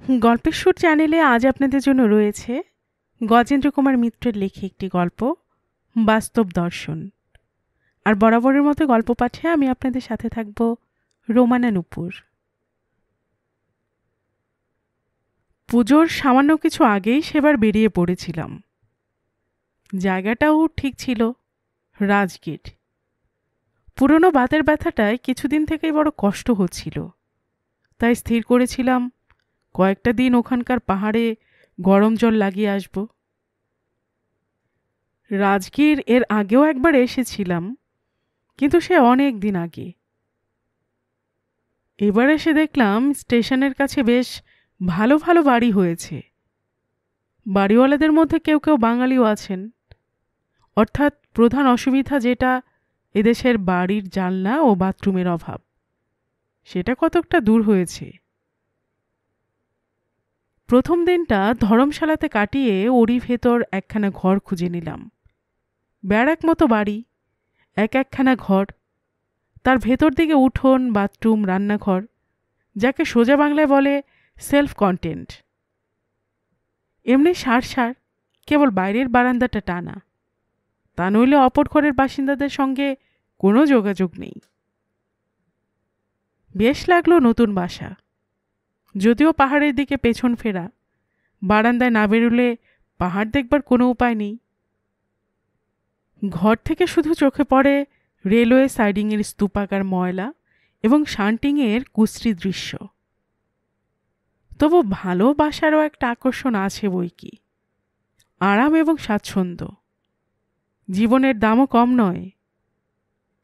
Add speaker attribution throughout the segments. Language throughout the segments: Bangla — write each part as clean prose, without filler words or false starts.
Speaker 1: গল্পের সুর চ্যানেলে আজ আপনাদের জন্য রয়েছে গজেন্দ্র কুমার মিত্রের লেখা একটি গল্প, বাস্তব দর্শন। আর বরাবরের মতো গল্প পাঠে আমি আপনাদের সাথে থাকব রোমানা নুপুর। পুজোর সামান্য কিছু আগেই সেবার বেরিয়ে পড়েছিলাম। জায়গাটাও ঠিক ছিল, রাজগীর। পুরনো বাতের ব্যথাটায় কিছুদিন থেকেই বড় কষ্ট হচ্ছিল, তাই স্থির করেছিলাম কয়েকটা দিন ওখানকার পাহাড়ে গরম জল লাগিয়ে আসব। রাজগীর এর আগেও একবার এসেছিলাম, কিন্তু সে অনেক দিন আগে। এবার এসে দেখলাম স্টেশনের কাছে বেশ ভালো ভালো বাড়ি হয়েছে। বাড়িওয়ালাদের মধ্যে কেউ কেউ বাঙালিও আছেন। অর্থাৎ প্রধান অসুবিধা যেটা, এদেশের বাড়ির জানলা ও বাথরুমের অভাব, সেটা কতকটা দূর হয়েছে। প্রথম দিনটা ধরমশালাতে কাটিয়ে ওরই ভেতর একখানা ঘর খুঁজে নিলাম। ব্যারাক মতো বাড়ি, একখানা ঘর, তার ভেতর দিকে উঠোন, বাথরুম, রান্নাঘর, যাকে সোজা বাংলায় বলে সেলফ কন্টেন্ট। এমনি সার কেবল বাইরের বারান্দাটা টানা, তা নইলে অপর ঘরের বাসিন্দাদের সঙ্গে কোনো যোগাযোগ নেই। বেশ লাগলো নতুন বাসা, যদিও পাহাড়ের দিকে পেছন ফেরা, বারান্দায় না বেরোলে পাহাড় দেখবার কোনো উপায় নেই। ঘর থেকে শুধু চোখে পড়ে রেলওয়ে সাইডিংয়ের স্তূপাকার ময়লা এবং শান্টিংয়ের কুশ্রী দৃশ্য। তবু ভালোবাসারও একটা আকর্ষণ আছে বই কি, আরাম এবং স্বাচ্ছন্দ্য। জীবনের দামও কম নয়।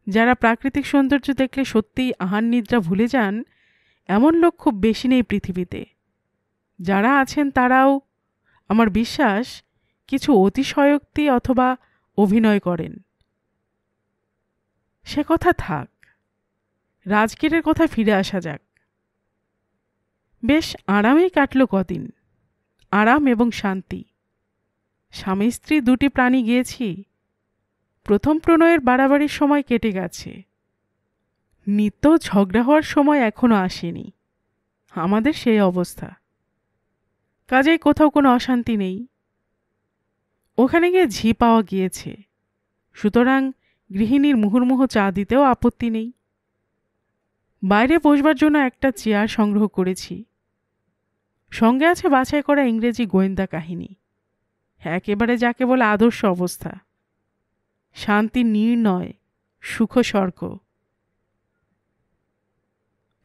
Speaker 1: যারা প্রাকৃতিক সৌন্দর্য দেখলে সত্যিই আহার নিদ্রা ভুলে যান, এমন লোক খুব বেশি নেই পৃথিবীতে। যারা আছেন তারাও, আমার বিশ্বাস, কিছু অতিশয়োক্তি অথবা অভিনয় করেন। সে কথা থাক, রাজগীরের কথা ফিরে আসা যাক। বেশ আরামেই কাটল কদিন, আরাম এবং শান্তি। স্বামী স্ত্রী দুটি প্রাণী গিয়েছি। প্রথম প্রণয়ের বাড়াবাড়ির সময় কেটে গেছে। নিত্য ঝগড়া হওয়ার সময় এখনো আসেনি। আমাদের সেই অবস্থা। কাজেই কোথাও কোনো অশান্তি নেই। ওখানে গিয়ে ঝি পাওয়া গিয়েছে, সুতরাং গৃহিণীর মুহুর্মুহু চা দিতেও আপত্তি নেই। বাইরে বসবার জন্য একটা চেয়ার সংগ্রহ করেছি। সঙ্গে আছে বাছাই করা ইংরেজি গোয়েন্দা কাহিনী, একেবারে যাকে বলে আদর্শ অবস্থা। শান্তি নির্ণয়, সুখ স্বর্গ।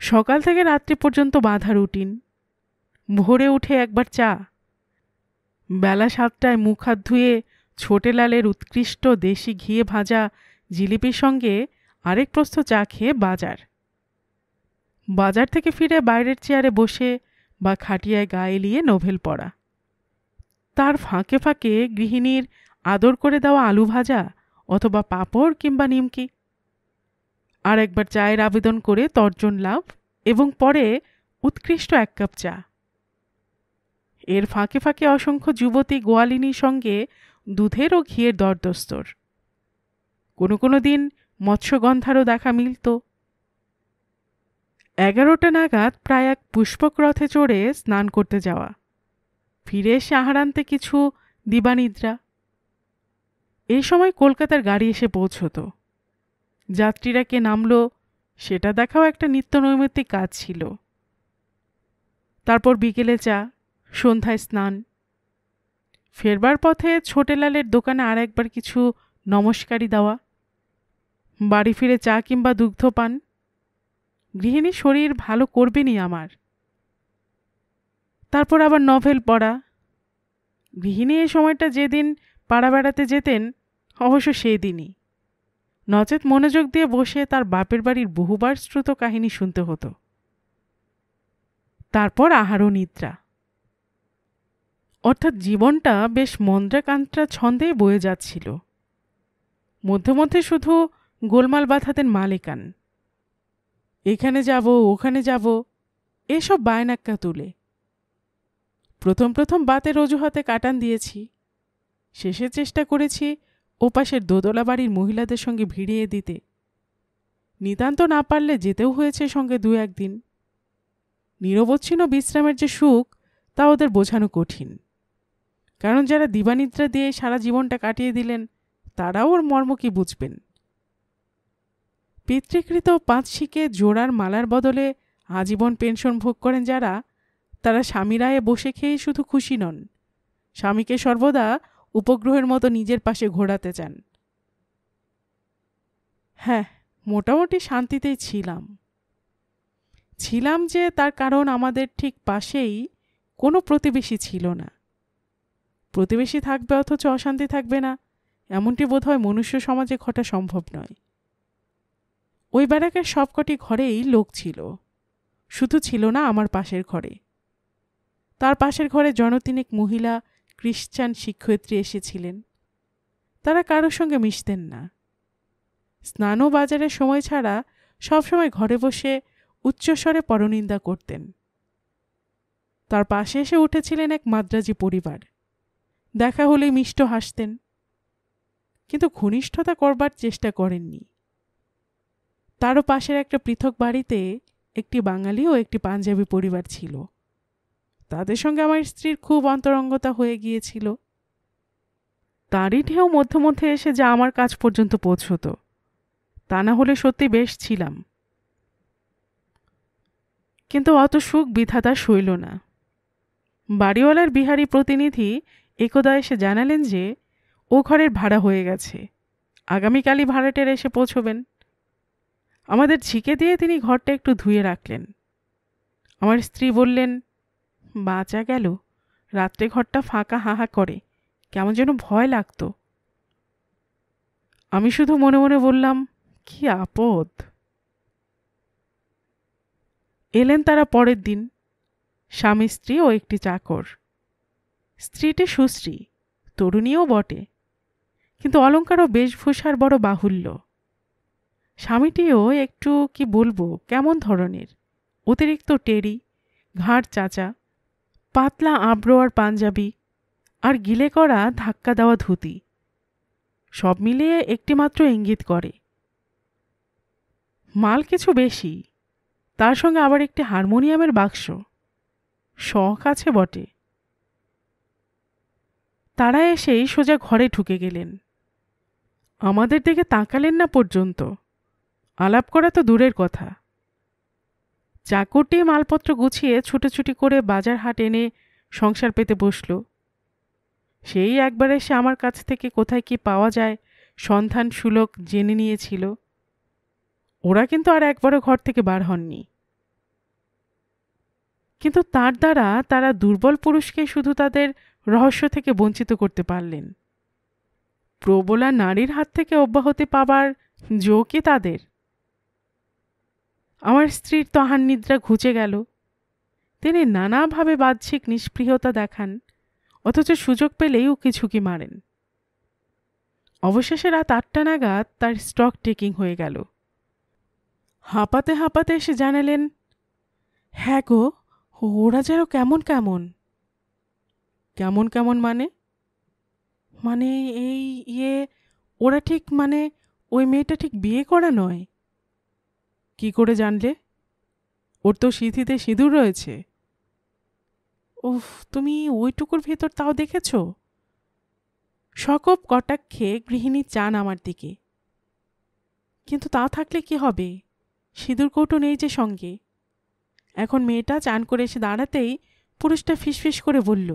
Speaker 1: সকাল থেকে রাত্রি পর্যন্ত বাঁধা রুটিন। ভোরে উঠে একবার চা, বেলা 7টায় মুখ হাত ধুয়ে ছোটেলালের উৎকৃষ্ট দেশি ঘিয়ে ভাজা জিলিপির সঙ্গে আরেক প্রস্থ চা খেয়ে বাজার থেকে ফিরে বাইরের চেয়ারে বসে বা খাটিয়ায় গা এলিয়ে নোভেল পড়া। তার ফাঁকে ফাঁকে গৃহিণীর আদর করে দেওয়া আলু ভাজা অথবা পাঁপড় কিংবা নিমকি। আর একবার চায়ের আবেদন করে তর্জন লাভ, এবং পরে উৎকৃষ্ট 1 কাপ চা। এর ফাঁকে ফাঁকে অসংখ্য যুবতী গোয়ালিনীর সঙ্গে দুধের ও ঘিয়ের দরদস্তর। কোনো কোনো দিন মৎস্যগন্ধারও দেখা মিলত। 11টা নাগাদ প্রায় এক পুষ্পক রথে চড়ে স্নান করতে যাওয়া, ফিরে এসে আহার আনতে কিছু দিবানিদ্রা। এই সময় কলকাতার গাড়ি এসে পৌঁছত। যাত্রীরা কে নামল সেটা দেখাও একটা নিত্য নৈমিত্তিক কাজ ছিল। তারপর বিকেলে চা, সন্ধ্যায় স্নান। ফেরবার পথে ছোটেলালের দোকানে আর একবার কিছু নমস্কারী দেওয়া। বাড়ি ফিরে চা কিংবা দুগ্ধ পান। গৃহিণীর শরীর ভালো করবেনি আমার। তারপর আবার নভেল পড়া। গৃহিণী এই সময়টা যেদিন পাড়া বেড়াতে যেতেন, অবশ্য সেই দিনই, নচেত মনোযোগ দিয়ে বসে তার বাপের বাড়ির বহুবার শ্রুত কাহিনী শুনতে হতো। তারপর আহার ও নিদ্রা। অর্থাৎ জীবনটা বেশ মন্দ্রাকান্ত্রা ছন্দে বয়ে যাচ্ছিল। মধ্যে মধ্যে শুধু গোলমাল বাঁধাতেন মালেকান। এখানে যাব, ওখানে যাব, এসব বায়নাক্কা তুলে। প্রথম প্রথম বাতের অজুহাতে কাটান দিয়েছি। শেষে চেষ্টা করেছি ওপাশের দোতলা বাড়ির মহিলাদের সঙ্গে ভিড়িয়ে দিতে। নিতান্ত না পারলে যেতেও হয়েছে সঙ্গে 2-1 দিন। নিরবচ্ছিন্ন বিশ্রামের যে সুখ, তা ওদের বোঝানো কঠিন, কারণ যারা দিবানিদ্রা দিয়ে সারা জীবনটা কাটিয়ে দিলেন তারাও ওর মর্ম কি বুঝবেন। পিতৃকৃত 5 শিকে জোড়ার মালার বদলে আজীবন পেনশন ভোগ করেন যারা, তারা স্বামীর আয়ে বসে খেয়ে শুধু খুশি নন, স্বামীকে সর্বদা উপগ্রহের মতো নিজের পাশে ঘোরাতে চান। হ্যাঁ, মোটামুটি শান্তিতেই ছিলাম যে তার কারণ আমাদের ঠিক পাশেই কোনো প্রতিবেশী ছিল না। প্রতিবেশী থাকবে অথচ অশান্তি থাকবে না, এমনটি বোধহয় মনুষ্য সমাজে ঘটা সম্ভব নয়। ওই ব্যারাকের সবকটি ঘরেই লোক ছিল, শুধু ছিল না আমার পাশের ঘরে। তার পাশের ঘরে জনতিনেক মহিলা খ্রিস্টান শিক্ষয়িত্রী এসেছিলেন। তারা কারোর সঙ্গে মিশতেন না। স্নান ও বাজারের সময় ছাড়া সবসময় ঘরে বসে উচ্চস্বরে পরনিন্দা করতেন। তার পাশে এসে উঠেছিলেন এক মাদ্রাজি পরিবার। দেখা হলেই মিষ্ট হাসতেন, কিন্তু ঘনিষ্ঠতা করবার চেষ্টা করেননি। তারও পাশের একটা পৃথক বাড়িতে একটি বাঙালি ও একটি পাঞ্জাবি পরিবার ছিল। তাদের সঙ্গে আমার স্ত্রীর খুব অন্তরঙ্গতা হয়ে গিয়েছিল। তারই ঢেউ মধ্যে মধ্যে এসে যা আমার কাছ পর্যন্ত পৌঁছত, তা না হলে সত্যি বেশ ছিলাম। কিন্তু অত সুখ বিধাতা সইল না। বাড়িওয়ালার বিহারি প্রতিনিধি একদা এসে জানালেন যে ও ঘরের ভাড়া হয়ে গেছে, আগামীকালই ভাড়াটের এসে পৌঁছবেন। আমাদের ঝিকে দিয়ে তিনি ঘরটা একটু ধুয়ে রাখলেন। আমার স্ত্রী বললেন, বাঁচা গেল, রাত্রে ঘরটা ফাঁকা হাহা করে, কেমন যেন ভয় লাগত। আমি শুধু মনে মনে বললাম, কি আপদ। এলেন তারা পরের দিন, স্বামী স্ত্রী ও একটি চাকর। স্ত্রীটি সুশ্রী, তরুণীও বটে, কিন্তু অলঙ্কার ও বেশভূষার বড় বাহুল্য। স্বামীটিও একটু কি বলবো কেমন ধরনের, অতিরিক্ত টেরি, ঘাড় চাচা, পাতলা আব্রো আর পাঞ্জাবি, আর গিলে করা ধাক্কা দেওয়া ধুতি, সব মিলিয়ে একটিমাত্র ইঙ্গিত করে মাল কিছু বেশি। তার সঙ্গে আবার একটি হারমোনিয়ামের বাক্স, শখ আছে বটে। তারা এসেই সোজা ঘরে ঢুকে গেলেন। আমাদের দিকে তাকালেন না পর্যন্ত, আলাপ করা তো দূরের কথা। চাকরটি মালপত্র গুছিয়ে ছুটোছুটি করে বাজার হাট এনে সংসার পেতে বসল। সেই একবার এসে আমার কাছ থেকে কোথায় কি পাওয়া যায় সন্ধান সুলক জেনে নিয়েছিল। ওরা কিন্তু আর একবারও ঘর থেকে বার হননি। কিন্তু তার দ্বারা তারা দুর্বল পুরুষকে শুধু তাদের রহস্য থেকে বঞ্চিত করতে পারলেন। প্রবলা নারীর হাত থেকে অব্যাহতি পাবার জো কি তাদের? আমার স্ত্রীর তহান নিদ্রা ঘুচে গেল। তিনি নানাভাবে বাহ্যিক নিষ্পৃহতা দেখান, অথচ সুযোগ পেলেই উকি ঝুঁকি মারেন। অবশেষে রাত 8টা নাগাদ তার স্টক টেকিং হয়ে গেল। হাঁপাতে হাঁপাতে এসে জানালেন, হ্যাঁ গো, ওরা যেন কেমন কেমন। কেমন কেমন মানে? মানে এই ওরা ঠিক মানে ওই মেয়েটা ঠিক বিয়ে করা নয়। কি করে জানলে? ওর তো সিঁথিতে সিঁদুর রয়েছে। উফ, তুমি ওইটুকুর ভেতর তাও দেখেছ? সকপ কটাক্ষে গৃহিণী চান আমার দিকে। কিন্তু তা থাকলে কি হবে, সিঁদুর কৌটো নেই যে সঙ্গে। এখন মেয়েটা চান করে এসে দাঁড়াতেই পুরুষটা ফিসফিস করে বলল,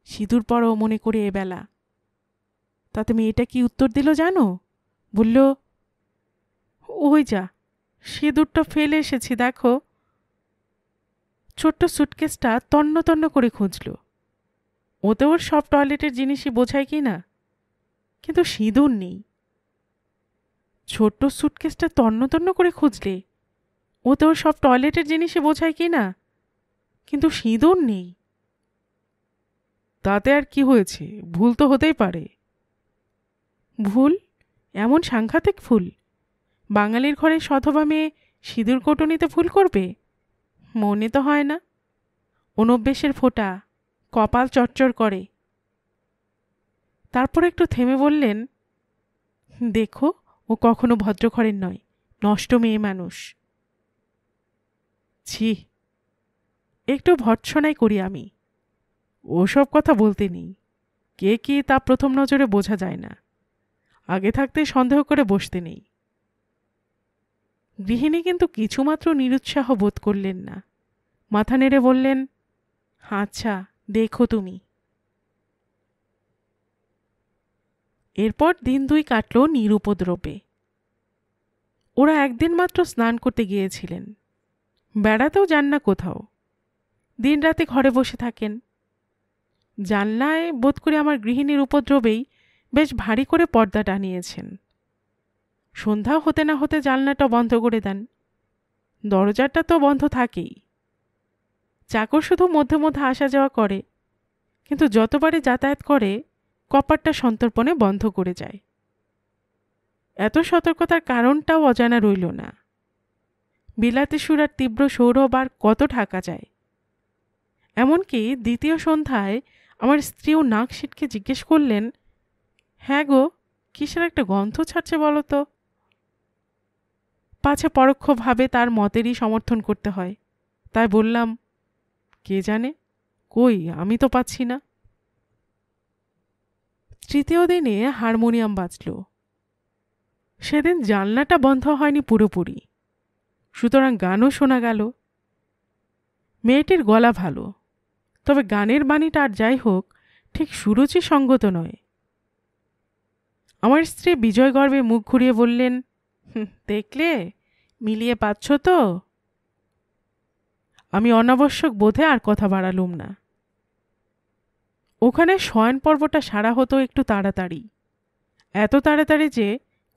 Speaker 1: সিঁদুর পরও মনে করে এবেলা। তাতে মেয়েটা কি উত্তর দিল জানো? বলল, ওই যা, সিঁদুরটা ফেলে এসেছি দেখো। ছোট্ট সুটকেসটা তন্ন তন্ন করে খুঁজল। ওতে ওর সব টয়লেটের জিনিসই বোঝায় কি না, কিন্তু সিঁদুর নেই। ছোট্ট সুটকেসটা তন্ন তন্ন করে খুঁজলে ওতে ওর সব টয়লেটের জিনিসই বোঝায় কি না, কিন্তু সিঁদুর নেই। তাতে আর কি হয়েছে, ভুল তো হতেই পারে। ভুল? এমন সাংঘাতিক ভুল? বাঙালির ঘরে সধবা মেয়ে সিঁদুর কোটনিতে ভুল করবে? মনে তো হয় না। অনভ্যেসের ফোঁটা, কপাল চটচড় করে। তারপর একটু থেমে বললেন, দেখো, ও কখনো ভদ্রঘরের নয়, নষ্ট মেয়ে মানুষ। ছি, একটু ভর্ৎসনাই করি আমি, ওসব কথা বলতে নেই, কে কি তা প্রথম নজরে বোঝা যায় না, আগে থাকতে সন্দেহ করে বসতে নেই। গৃহিণী কিন্তু কিছুমাত্র নিরুৎসাহ বোধ করলেন না, মাথা নেড়ে বললেন, আচ্ছা দেখো তুমি। এরপর দিন 2 কাটল নিরুপদ্রবে। ওরা একদিন মাত্র স্নান করতে গিয়েছিলেন, বেড়াতেও যান না কোথাও, দিন রাতে ঘরে বসে থাকেন। জানলায় বোধ করে আমার গৃহিণীর উপদ্রবেই বেশ ভারী করে পর্দা টানিয়েছেন। সন্ধ্যা হতে না হতে জানলাটা বন্ধ করে দেন, দরজাটা তো বন্ধ থাকেই। চাকর শুধু মধ্যে মধ্যে আসা যাওয়া করে, কিন্তু যতবারই যাতায়াত করে কপাটটা সন্তর্পণে বন্ধ করে যায়। এত সতর্কতার কারণটাও অজানা রইল না। বিলাতি সুরার তীব্র সৌরভ আর কত ঢাকা যায়। এমনকি দ্বিতীয় সন্ধ্যায় আমার স্ত্রীও নাক সিটকে জিজ্ঞেস করলেন, হ্যাঁ গো, কিসের একটা গন্ধ ছাড়ছে বলো তো? পাছে পরোক্ষভাবে তার মতেরই সমর্থন করতে হয়, তাই বললাম, কে জানে, কই আমি তো পাচ্ছি না। তৃতীয় দিনে হারমোনিয়াম বাজল। সেদিন জানলাটা বন্ধ হয়নি পুরোপুরি, সুতরাং গানও শোনা গেল। মেয়েটির গলা ভালো, তবে গানের বাণীটা আর যাই হোক ঠিক সুরুচি সঙ্গত নয়। আমার স্ত্রী বিজয় গর্বে মুখ ঘুরিয়ে বললেন, দেখলে, মিলিয়ে পাচ্ছ তো? আমি অনাবশ্যক বোধে আর কথা বাড়ালুম না। ওখানে শয়ন পর্বটা সারা হতো একটু তাড়াতাড়ি, এত তাড়াতাড়ি যে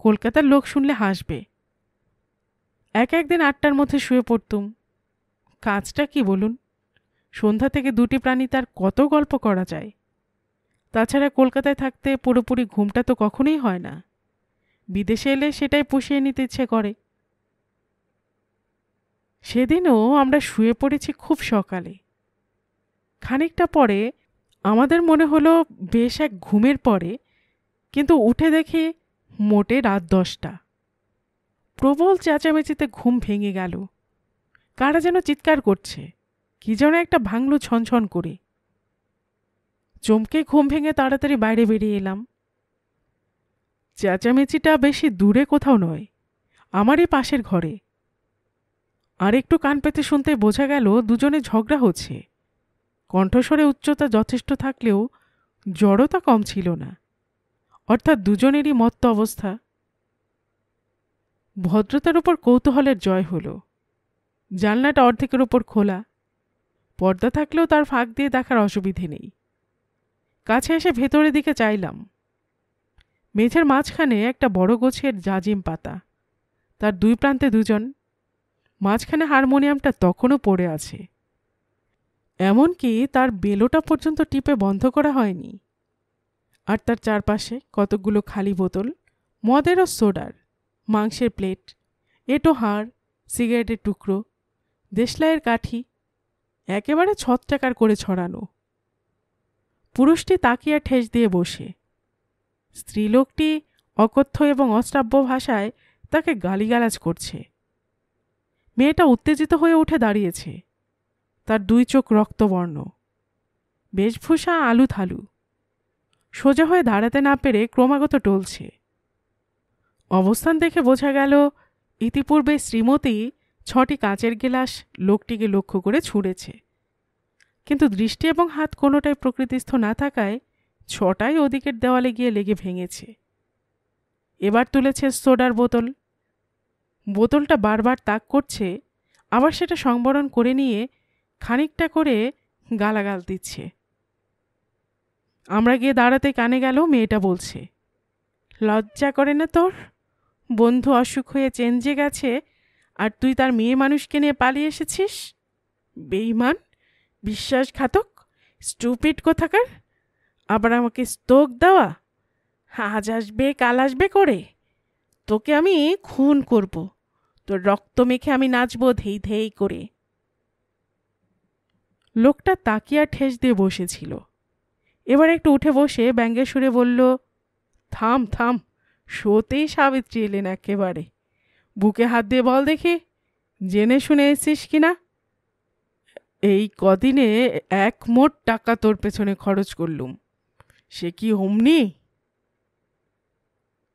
Speaker 1: কলকাতার লোক শুনলে হাসবে। একদিন 8টার মধ্যে শুয়ে পড়তুম। কাজটা কি বলুন, সন্ধ্যা থেকে 2টি প্রাণী তার কত গল্প করা যায়। তাছাড়া কলকাতায় থাকতে পুরোপুরি ঘুমটা তো কখনোই হয় না, বিদেশে এলে সেটাই পুষিয়ে নিতে ইচ্ছে করে। সেদিনও আমরা শুয়ে পড়েছি খুব সকালে। খানিকটা পরে আমাদের মনে হলো বেশ এক ঘুমের পরে, কিন্তু উঠে দেখি মোটে রাত 10টা। প্রবল চেঁচামেচিতে ঘুম ভেঙে গেল। কারা যেন চিৎকার করছে, কি যেন একটা ভাঙল ছনছন করে। চমকে ঘুম ভেঙে তাড়াতাড়ি বাইরে বেরিয়ে এলাম। চেঁচামেচিটা বেশি দূরে কোথাও নয়, আমারই পাশের ঘরে। আর একটু কান পেতে শুনতে বোঝা গেল দুজনে ঝগড়া হচ্ছে। কণ্ঠস্বরে উচ্চতা যথেষ্ট থাকলেও জড়তা কম ছিল না, অর্থাৎ দুজনেরই মত্ত অবস্থা। ভদ্রতার উপর কৌতূহলের জয় হল। জানলাটা অর্ধেকের ওপর খোলা, পর্দা থাকলেও তার ফাঁক দিয়ে দেখার অসুবিধে নেই। কাছে এসে ভেতরের দিকে চাইলাম। মেঝের মাঝখানে একটা বড় গোছের জাজিম পাতা, তার 2 প্রান্তে 2জন। মাঝখানে হারমোনিয়ামটা তখনও পড়ে আছে, এমনকি তার বেলোটা পর্যন্ত টিপে বন্ধ করা হয়নি। আর তার চারপাশে কতকগুলো খালি বোতল, মদের ও সোডার, মাংসের প্লেট, এঁটো হাড়, সিগারেটের টুকরো, দেশলাইয়ের কাঠি, একেবারে ছত্রাকার করে ছড়ানো। পুরুষটি তাকিয়া ঠেস দিয়ে বসে। স্ত্রীলোকটি অকথ্য এবং অশ্রাব্য ভাষায় তাকে গালিগালাজ করছে। মেয়েটা উত্তেজিত হয়ে উঠে দাঁড়িয়েছে, তার 2 চোখ রক্তবর্ণ, বেশভূষা আলু থালু। সোজা হয়ে দাঁড়াতে না পেরে ক্রমাগত টলছে। অবস্থান দেখে বোঝা গেল ইতিপূর্বে শ্রীমতী 6টি কাঁচের গেলাস লোকটিকে লক্ষ্য করে ছুঁড়েছে, কিন্তু দৃষ্টি এবং হাত কোনোটাই প্রকৃতিস্থ না থাকায় 6টাই ওদিকের দেওয়ালে গিয়ে লেগে ভেঙেছে। এবার তুলেছে সোডার বোতল। বোতলটা বারবার তাক করছে, আবার সেটা সংবরণ করে নিয়ে খানিকটা করে গালাগাল দিচ্ছে। আমরা গিয়ে দাঁড়াতে কানে গেল মেয়েটা বলছে, লজ্জা করে না তোর? বন্ধু অসুখ হয়ে চেঞ্জে গেছে আর তুই তার মেয়ে মানুষকে নিয়ে পালিয়ে এসেছিস? বেঈমান, বিশ্বাসঘাতক, স্টুপিড কোথাকার! আবার আমাকে স্তোক দেওয়া! আজ আসবে কাল আসবে করে তোকে আমি খুন করব, তোর রক্ত মেখে আমি নাচবো ধেই ধেই করে। লোকটা তাকিয়া ঠেস দিয়ে বসেছিল, এবার একটু উঠে বসে ব্যঙ্গের সুরে বলল, থাম থাম, শোতেই সাবিত্রী এলেন একেবারে। বুকে হাত দিয়ে বল দেখি, জেনে শুনে এসছিস কিনা? এই কদিনে 1 মোট টাকা তোর পেছনে খরচ করলুম, সে কি অমনি?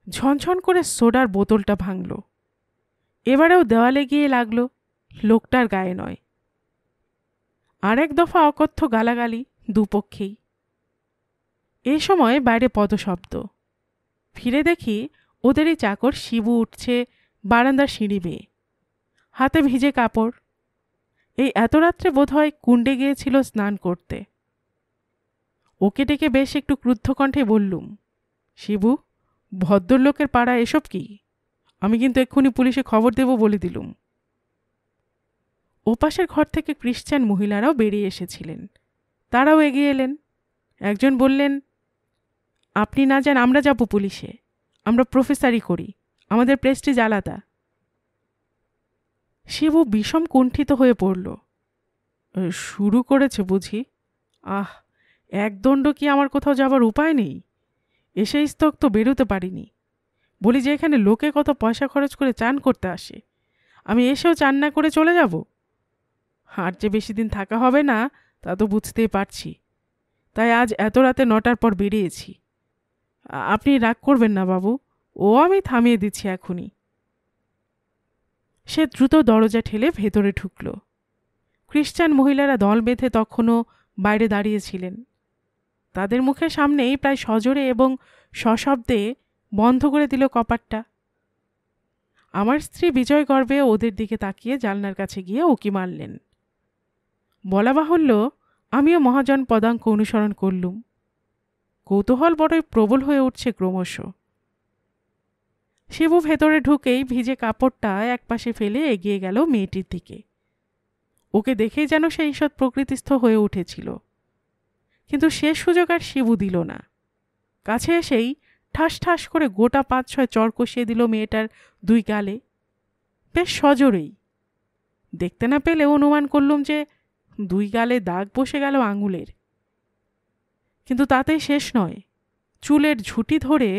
Speaker 1: ঝনঝন করে সোডার বোতলটা ভাঙল। এবারেও দেওয়ালে গিয়ে লাগলো, লোকটার গায়ে নয়। আরেক দফা অকথ্য গালাগালি দুপক্ষেই। এই সময় বাইরে পদশব্দ। ফিরে দেখি ওদেরই চাকর শিবু উঠছে বারান্দার সিঁড়ি বেয়ে, হাতে ভিজে কাপড়। এই এত রাত্রে বোধহয় কুণ্ডে গিয়েছিল স্নান করতে। ওকে ডেকে বেশ একটু ক্রুদ্ধ কণ্ঠে বললুম, শিবু, ভদ্রলোকের পাড়া এসব কি? আমি কিন্তু এক্ষুনি পুলিশে খবর দেব বলে দিলুম। ওপাশের ঘর থেকে ক্রিশ্চান মহিলারাও বেরিয়ে এসেছিলেন। তারাও এগিয়ে এলেন। একজন বললেন, আপনি না যান, আমরা যাব পুলিশে। আমরা প্রফেসরি করি, আমাদের প্রেস্টিজ আলাদা। শিবু বিষম কুণ্ঠিত হয়ে পড়ল। শুরু করেছে বুঝি? আহ, একদণ্ড কি আমার কোথাও যাবার উপায় নেই? এসে স্তক তো বেরোতে পারিনি। বলি যে এখানে লোকে কত পয়সা খরচ করে চান করতে আসে, আমি এসেও চান না করে চলে যাব? আর যে বেশি দিন থাকা হবে না তা তো বুঝতেই পারছি। তাই আজ এত রাতে 9টার পর বেরিয়েছি। আপনি রাগ করবেন না বাবু, ও আমি থামিয়ে দিচ্ছি এখনই। সে দ্রুত দরজা ঠেলে ভেতরে ঢুকল। খ্রিস্টান মহিলারা দল বেঁধে তখনও বাইরে দাঁড়িয়েছিলেন। তাদের মুখের সামনেই প্রায় সজোরে এবং সশব্দে বন্ধ করে দিল কপাটটা। আমার স্ত্রী বিজয় গর্বে ওদের দিকে তাকিয়ে জানলার কাছে গিয়ে উকি মারলেন। বলা বাহুল্য, আমিও মহাজন পদাঙ্ক অনুসরণ করলুম। কৌতূহল বড়ই প্রবল হয়ে উঠছে ক্রমশ। শিবু ভেতরে ঢুকেই ভিজে কাপড়টা একপাশে ফেলে এগিয়ে গেল মেয়েটির দিকে। ওকে দেখেই যেন সে ঈষৎ প্রকৃতিস্থ হয়ে উঠেছিল। কিন্তু শেষ সুযোগ আর শিবু দিল না। কাছে এসেই ঠাস ঠাস করে গোটা 5-6 চড় কষিয়ে দিল মেয়েটার 2 গালে, বেশ সজোরেই। দেখতে না পেলে অনুমান করলুম যে 2 গালে দাগ বসে গেল আঙুলের। কিন্তু তাতেই শেষ নয়। চুলের ঝুঁটি ধরে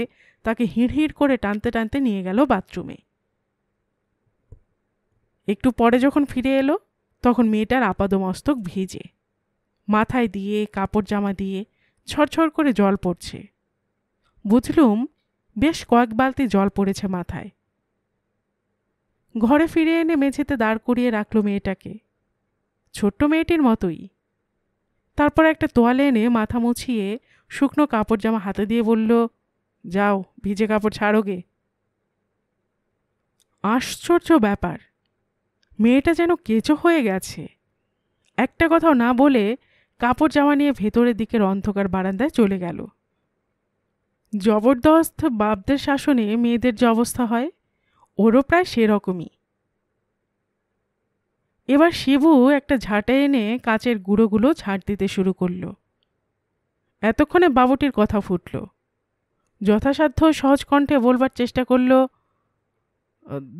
Speaker 1: তাকে হিড়হিড় করে টানতে টানতে নিয়ে গেল বাথরুমে। একটু পরে যখন ফিরে এলো তখন মেয়েটার আপাদমস্তক ভিজে, মাথায় দিয়ে কাপড় জামা দিয়ে ছড়ছড় করে জল পড়ছে। বুঝলুম বেশ কয়েক বালতি জল পড়েছে মাথায়। ঘরে ফিরে এনে মেঝেতে দাঁড় করিয়ে রাখল মেয়েটাকে, ছোট্ট মেয়েটির মতোই। তারপর একটা তোয়ালে এনে মাথা মুছিয়ে শুকনো কাপড় জামা হাতে দিয়ে বলল, যাও ভিজে কাপড় ছাড়োগে। আশ্চর্য ব্যাপার, মেয়েটা যেন কেঁচো হয়ে গেছে। একটা কথাও না বলে কাপড় জামা নিয়ে ভেতরের দিকের অন্ধকার বারান্দায় চলে গেল। জবরদস্ত বাপদের শাসনে মেয়েদের যে অবস্থা হয়, ওরও প্রায় সেরকমই। এবার শিবু একটা ঝাঁটে এনে কাচের গুঁড়োগুলো ঝাঁট দিতে শুরু করল। এতক্ষণে বাবুটির কথা ফুটল। যথাসাধ্য সহজ কণ্ঠে বলবার চেষ্টা করল,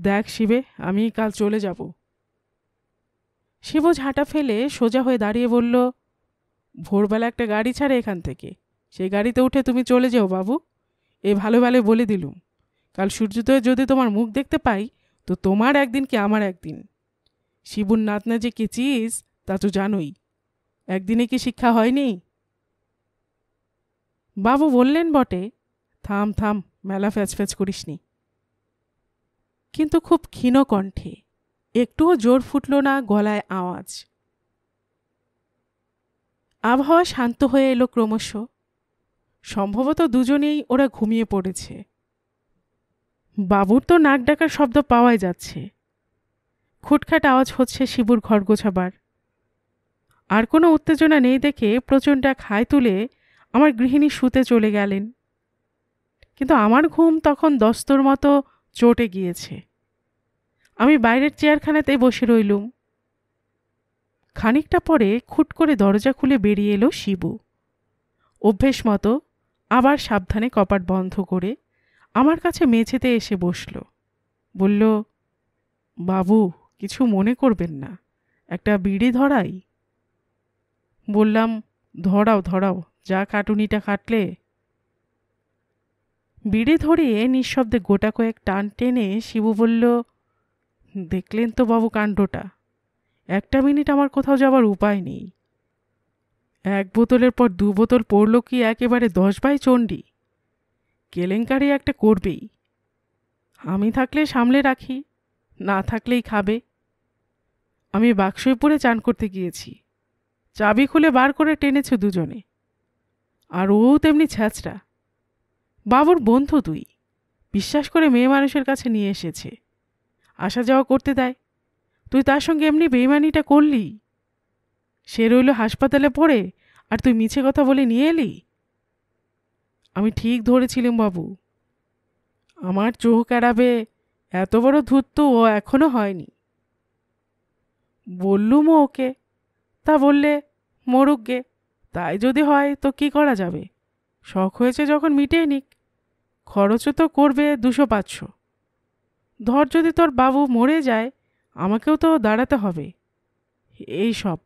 Speaker 1: দেখ শিবে, আমি কাল চলে যাব। শিবু ঝাঁটা ফেলে সোজা হয়ে দাঁড়িয়ে বলল, ভোরবেলা একটা গাড়ি ছাড়ে এখান থেকে, সেই গাড়িতে উঠে তুমি চলে যাও বাবু। এ ভালো ভালো বলে দিলুম, কাল সূর্যোদয়ে যদি তোমার মুখ দেখতে পাই তো তোমার একদিন কি আমার একদিন। শিবুর নাতনা যে কি চিজ তা তো জানোই, একদিনে কি শিক্ষা হয়নি? বাবু বললেন বটে, থাম থাম, মেলা ফ্যাচ করিসনি। কিন্তু খুব ক্ষীণ কণ্ঠে, একটুও জোর ফুটল না গলায় আওয়াজ। আবহাওয়া শান্ত হয়ে এলো ক্রমশ। সম্ভবত দুজনেই ওরা ঘুমিয়ে পড়েছে। বাবুর তো নাক ডাকার শব্দ পাওয়াই যাচ্ছে। খুটখাট আওয়াজ হচ্ছে শিবুর ঘর গোছাবার। আর কোনো উত্তেজনা নেই দেখে প্রচণ্ড এক হাই তুলে আমার গৃহিণী শুতে চলে গেলেন। কিন্তু আমার ঘুম তখন দস্তর মতো চটে গিয়েছে। আমি বাইরের চেয়ারখানাতেই বসে রইলুম। খানিকটা পরে খুট করে দরজা খুলে বেরিয়ে এলো শিবু। অভ্যেস মতো আবার সাবধানে কপাট বন্ধ করে আমার কাছে মেঝেতে এসে বসল। বলল, বাবু কিছু মনে করবেন না, একটা বিড়ি ধরাই? বললাম, ধরাও ধরাও, যা কাটুনিটা কাটলে। বিড়ি ধরিয়ে নিঃশব্দে গোটা কয়েক টান টেনে শিবু বলল, দেখলেন তো বাবু কাণ্ডটা, একটা মিনিট আমার কোথাও যাবার উপায় নেই। 1 বোতলের পর 2 বোতল পড়ল কি একেবারে 10 বাই চণ্ডী। কেলেঙ্কারি একটা করবেই। আমি থাকলে সামলে রাখি, না থাকলেই খাবে। আমি বাক্সয় পরে চান করতে গিয়েছি, চাবি খুলে বার করে টেনেছে দুজনে। আর ও তেমনি ছ্যাঁচড়া। বাবুর বন্ধু তুই, বিশ্বাস করে মেয়ে মানুষের কাছে নিয়ে এসেছে, আসা যাওয়া করতে দেয়। তুই তার সঙ্গে এমনি বেইমানিটা করলি। সে রইল হাসপাতালে পড়ে, আর তুই মিছে কথা বলে নিয়ে এলি। আমি ঠিক ধরেছিলাম বাবু, আমার চোখ এড়াবে এত বড় ধূর্ত ও এখনো হয়নি। বললুমও ওকে, তা বললে মরুক গে, তাই যদি হয় তো কি করা যাবে। শখ হয়েছে যখন মিটিয়ে নিক, খরচও তো করবে 200-500। ধর যদি তোর বাবু মরে যায়, আমাকেও তো দাঁড়াতে হবে। এই সব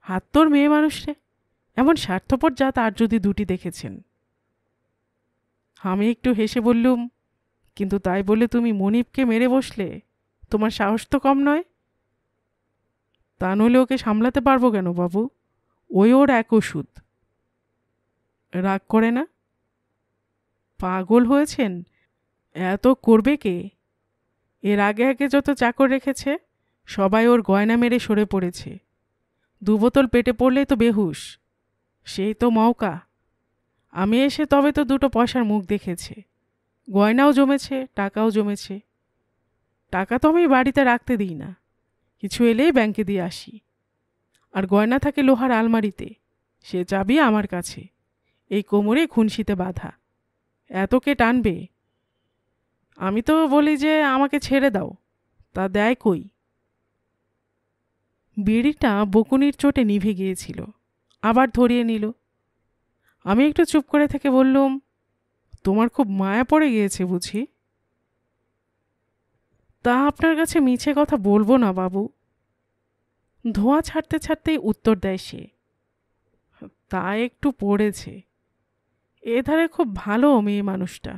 Speaker 1: হাত তোর মেয়ে মানুষ রে, এমন স্বার্থপর জাত আর যদি 2টি দেখেছেন। আমি একটু হেসে বললুম, কিন্তু তাই বলে তুমি মনিবকে মেরে বসলে? তোমার সাহস তো কম নয়। তা নইলে ওকে সামলাতে পারবো কেন বাবু? ওই ওর এক ওষুধ। রাগ করে না? পাগল হয়েছেন? এত করবে কে? এর আগে আগে যত চাকর রেখেছে সবাই ওর গয়না মেরে সরে পড়েছে। 2 বোতল পেটে পড়লেই তো বেহুশ। সেই তো মওকা। আমি এসে তবে তো 2টো পয়সার মুখ দেখেছে। গয়নাও জমেছে, টাকাও জমেছে। টাকা তো আমি বাড়িতে রাখতে দিই না, কিছু এলেই ব্যাংকে দিয়ে আসি। আর গয়না থাকে লোহার আলমারিতে, সে চাবি আমার কাছে, এই কোমরে খুনশিতে বাঁধা। এত কে টানবে? আমি তো বলি যে আমাকে ছেড়ে দাও, তা দেয় কই? বিড়িটা বকুনির চোটে নিভে গিয়েছিল, আবার ধরিয়ে নিল। আমি একটু চুপ করে থেকে বললুম, তোমার খুব মায়া পড়ে গিয়েছে বুঝি? তা আপনার কাছে মিছে কথা বলবো না বাবু। ধোঁয়া ছাড়তে ছাড়তেই উত্তর দেয় সে, তা একটু পড়েছে। এধারে খুব ভালো মেয়ে মানুষটা।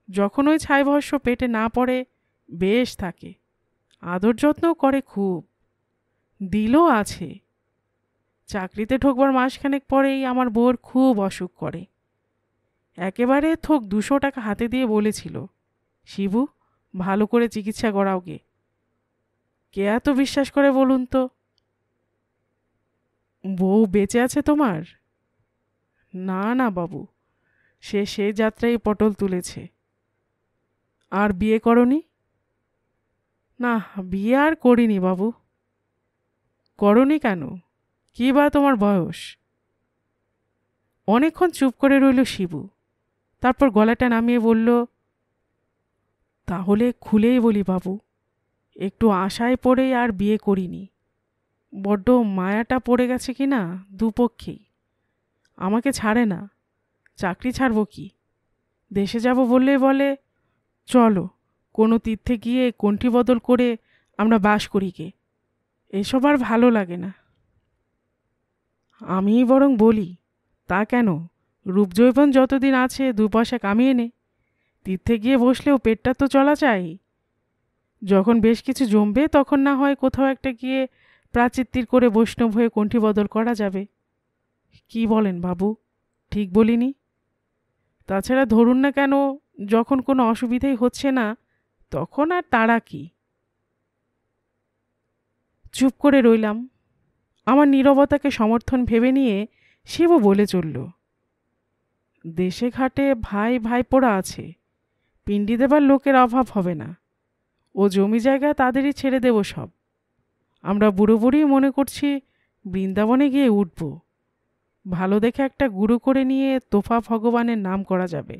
Speaker 1: যখন ওই ছাইভস্য পেটে না পড়ে বেশ থাকে, আদর যত্নও করে খুব, দিলও আছে। চাকরিতে ঢোকবার মাসখানেক পরেই আমার বউর খুব অসুখ করে। একেবারে থোক 200 টাকা হাতে দিয়ে বলেছিল, শিবু, ভালো করে চিকিৎসা করাও গে। কে এত বিশ্বাস করে বলুন তো? বউ বেঁচে আছে তোমার? না না বাবু, সে যাত্রায় পটল তুলেছে। আর বিয়ে করনি? না, বিয়ে আর করিনি বাবু। করনি কেন? কি বা তোমার বয়স? অনেকক্ষণ চুপ করে রইল শিবু, তারপর গলাটা নামিয়ে বলল, তাহলে খুলেই বলি বাবু, একটু আশায় পড়ে আর বিয়ে করিনি। বড্ড মায়াটা পড়ে গেছে কি না দুপক্ষেই। আমাকে ছাড়ে না, চাকরি ছাড়বো কি? দেশে যাব বললে বলে, চলো কোনো তীর্থে গিয়ে কণ্ঠি বদল করে আমরা বাস করি গে। এসব আর ভালো লাগে না। আমিই বরং বলি, তা কেন, রূপজৈবন যতদিন আছে 2 পয়সা কামিয়ে নে। তীর্থে গিয়ে বসলেও পেটটা তো চলা চাই। যখন বেশ কিছু জমবে তখন না হয় কোথাও একটা গিয়ে প্রাচিত্তির করে বৈষ্ণব হয়ে কণ্ঠি বদল করা যাবে। কি বলেন বাবু, ঠিক বলিনি? তাছাড়া ধরুন না কেন, যখন কোনো অসুবিধেই হচ্ছে না তখন আর তাড়া কি? চুপ করে রইলাম। আমার নীরবতাকে সমর্থন ভেবে নিয়ে শিবু বলে চলল, দেশে ঘাটে ভাই ভাইপোড়া আছে, পিণ্ডি দেবার লোকের অভাব হবে না। ও জমি জায়গা তাদেরই ছেড়ে দেব সব। আমরা বুড়ো বুড়ি মনে করছি বৃন্দাবনে গিয়ে উঠব। ভালো দেখে একটা গুরু করে নিয়ে তোফা ভগবানের নাম করা যাবে।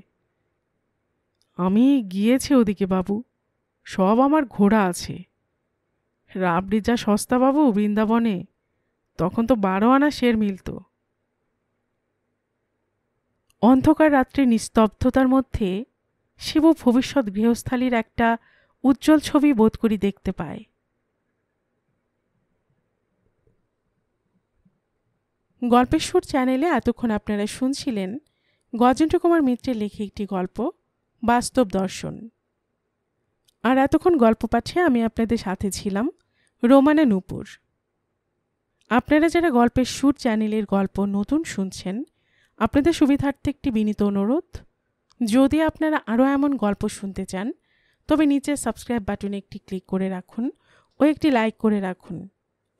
Speaker 1: আমি গিয়েছি ওদিকে বাবু, সব আমার ঘোড়া আছে। রাবড়ি যা সস্তা বাবু বৃন্দাবনে, তখন তো 12 আনা শের মিলত। অন্ধকার রাত্রি নিস্তব্ধতার মধ্যে শিবু ভবিষ্যৎ গৃহস্থালীর একটা উজ্জ্বল ছবি বোধ করি দেখতে পায়। গল্পের সুর চ্যানেলে এতক্ষণ আপনারা শুনছিলেন গজেন্দ্র কুমার মিত্রের লেখা একটি গল্প, বাস্তব দর্শন। আর এতক্ষণ গল্প পাঠে আমি আপনাদের সাথে ছিলাম রোমানা নূপুর। আপনারা যারা গল্পের সুর চ্যানেলের গল্প নতুন শুনছেন, আপনাদের সুবিধার্থে একটি বিনীত অনুরোধ, যদি আপনারা আরও এমন গল্প শুনতে চান তবে নিচে সাবস্ক্রাইব বাটনে একটি ক্লিক করে রাখুন ও একটি লাইক করে রাখুন।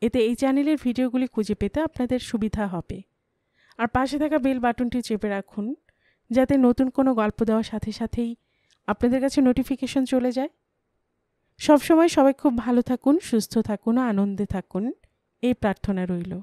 Speaker 1: এতে এই চ্যানেলের ভিডিওগুলি খুঁজে পেতে আপনাদের সুবিধা হবে। আর পাশে থাকা বেল বাটনটি চেপে রাখুন, যাতে নতুন কোনো গল্প দেওয়ার সাথে সাথেই আপনাদের কাছে নোটিফিকেশন চলে যায়। সবসময় সবাই খুব ভালো থাকুন, সুস্থ থাকুন ও আনন্দে থাকুন, এই প্রার্থনা রইল।